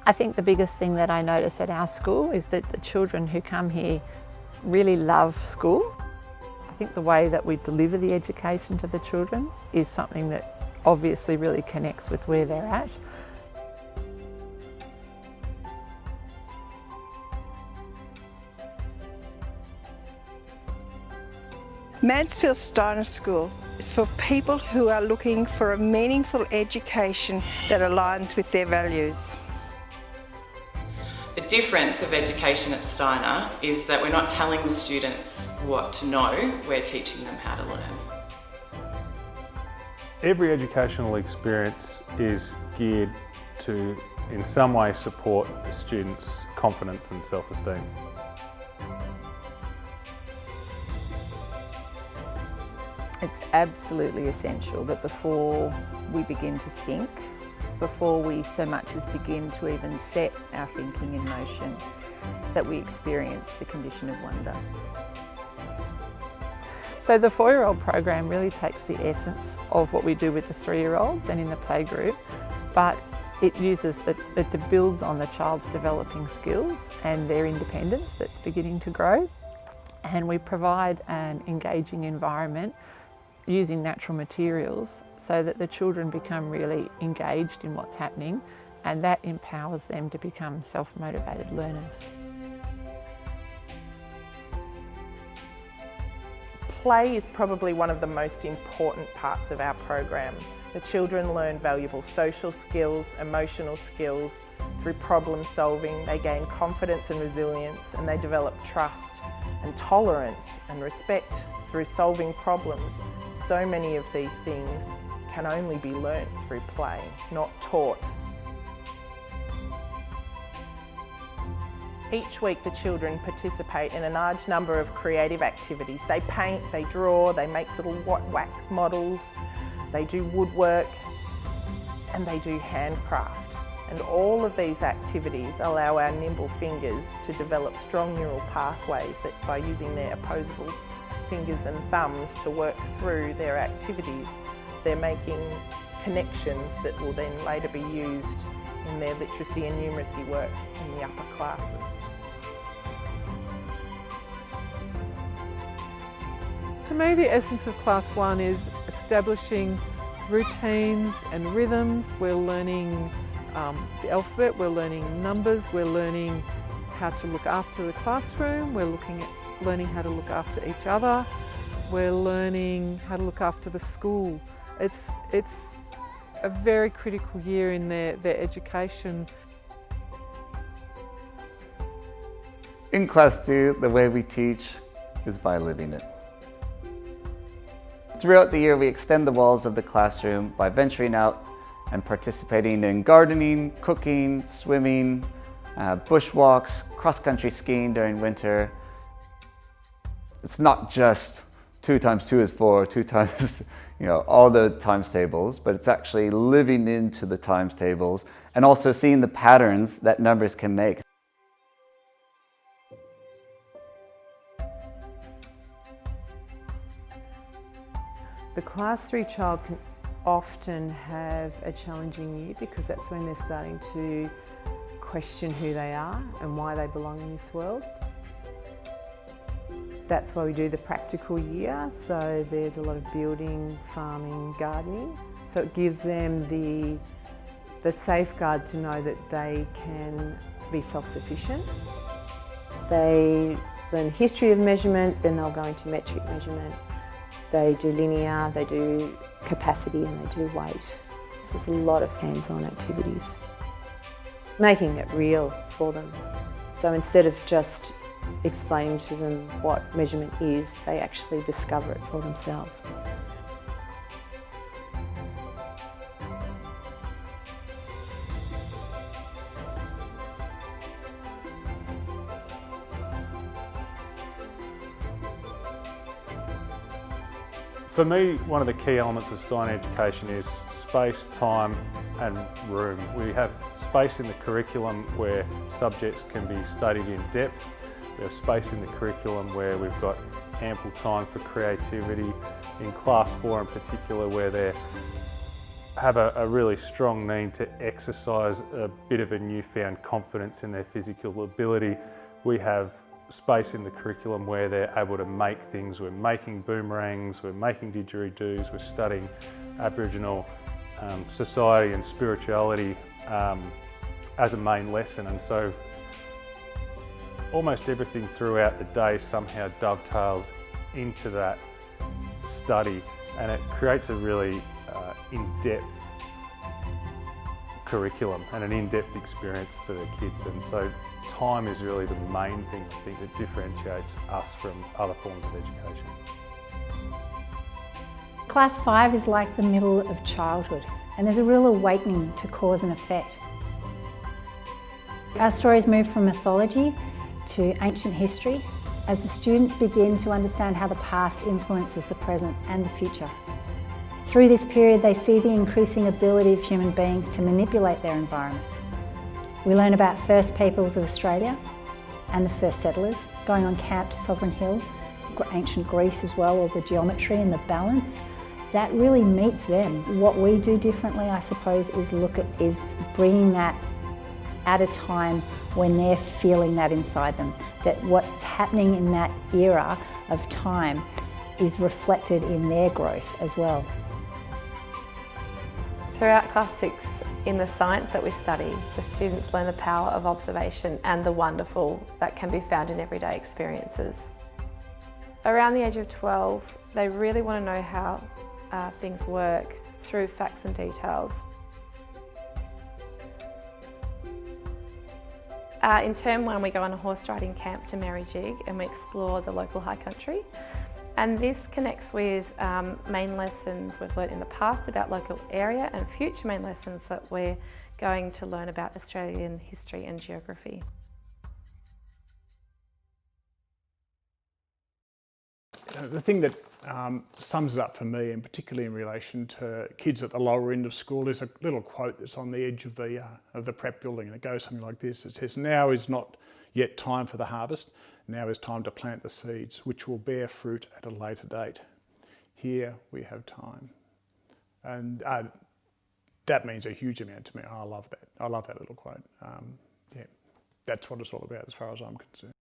I think the biggest thing that I notice at our school is that the children who come here really love school. I think the way that we deliver the education to the children is something that obviously really connects with where they're at. Mansfield Steiner School is for people who are looking for a meaningful education that aligns with their values. The difference of education at Steiner is that we're not telling the students what to know, we're teaching them how to learn. Every educational experience is geared to, in some way, support the students' confidence and self-esteem. It's absolutely essential that before we begin to think, before we so much as begin to even set our thinking in motion, that we experience the condition of wonder. So the 4-year-old program really takes the essence of what we do with the 3-year-olds and in the playgroup, but it builds on the child's developing skills and their independence that's beginning to grow. And we provide an engaging environment using natural materials so that the children become really engaged in what's happening, and that empowers them to become self-motivated learners. Play is probably one of the most important parts of our program. The children learn valuable social skills, emotional skills. Through problem solving, they gain confidence and resilience, and they develop trust and tolerance and respect through solving problems. So many of these things can only be learnt through play, not taught. Each week the children participate in a large number of creative activities. They paint, they draw, they make little wax models, they do woodwork, and they do handcraft. And all of these activities allow our nimble fingers to develop strong neural pathways that, by using their opposable fingers and thumbs to work through their activities, they're making connections that will then later be used in their literacy and numeracy work in the upper classes. To me, the essence of Class 1 is establishing routines and rhythms. We're learning the alphabet, we're learning numbers, we're learning how to look after the classroom, we're learning how to look after each other, we're learning how to look after the school. It's a very critical year in their education. In Class 2, the way we teach is by living it. Throughout the year, we extend the walls of the classroom by venturing out and participating in gardening, cooking, swimming, bushwalks, cross-country skiing during winter. It's not just 2 times 2 is 4, 2 times, all the times tables, but it's actually living into the times tables and also seeing the patterns that numbers can make. The Class 3 child can often have a challenging year because that's when they're starting to question who they are and why they belong in this world. That's why we do the practical year, so there's a lot of building, farming, gardening. So it gives them the safeguard to know that they can be self-sufficient. They learn history of measurement, then they'll go into metric measurement. They do linear, they do capacity, and they do weight. So there's a lot of hands-on activities. Making it real for them. So instead of just explaining to them what measurement is, they actually discover it for themselves. For me, one of the key elements of Steiner education is space, time and room. We have space in the curriculum where subjects can be studied in depth. We have space in the curriculum where we've got ample time for creativity. In Class 4 in particular, where they're have a really strong need to exercise a bit of a newfound confidence in their physical ability. We have space in the curriculum where they're able to make things. We're making boomerangs, we're making didgeridoos, we're studying Aboriginal society and spirituality as a main lesson, and so almost everything throughout the day somehow dovetails into that study, and it creates a really in-depth curriculum and an in-depth experience for the kids. And so time is really the main thing, I think, that differentiates us from other forms of education. Class 5 is like the middle of childhood, and there's a real awakening to cause and effect. Our stories move from mythology to ancient history as the students begin to understand how the past influences the present and the future. Through this period, they see the increasing ability of human beings to manipulate their environment. We learn about first peoples of Australia and the first settlers, going on camp to Sovereign Hill, ancient Greece as well, or the geometry and the balance. That really meets them. What we do differently, I suppose, is bringing that at a time when they're feeling that inside them, that what's happening in that era of time is reflected in their growth as well. Throughout Class 6, in the science that we study, the students learn the power of observation and the wonderful that can be found in everyday experiences. Around the age of 12, they really want to know how things work through facts and details. In Term 1, we go on a horse riding camp to Merry Jig and we explore the local high country. And this connects with main lessons we've learned in the past about local area and future main lessons that we're going to learn about Australian history and geography. The thing that sums it up for me, and particularly in relation to kids at the lower end of school, is a little quote that's on the edge of the prep building, and it goes something like this. It says, "Now is not yet time for the harvest. Now is time to plant the seeds, which will bear fruit at a later date. Here we have time." And that means a huge amount to me. I love that. I love that little quote. Yeah, that's what it's all about as far as I'm concerned.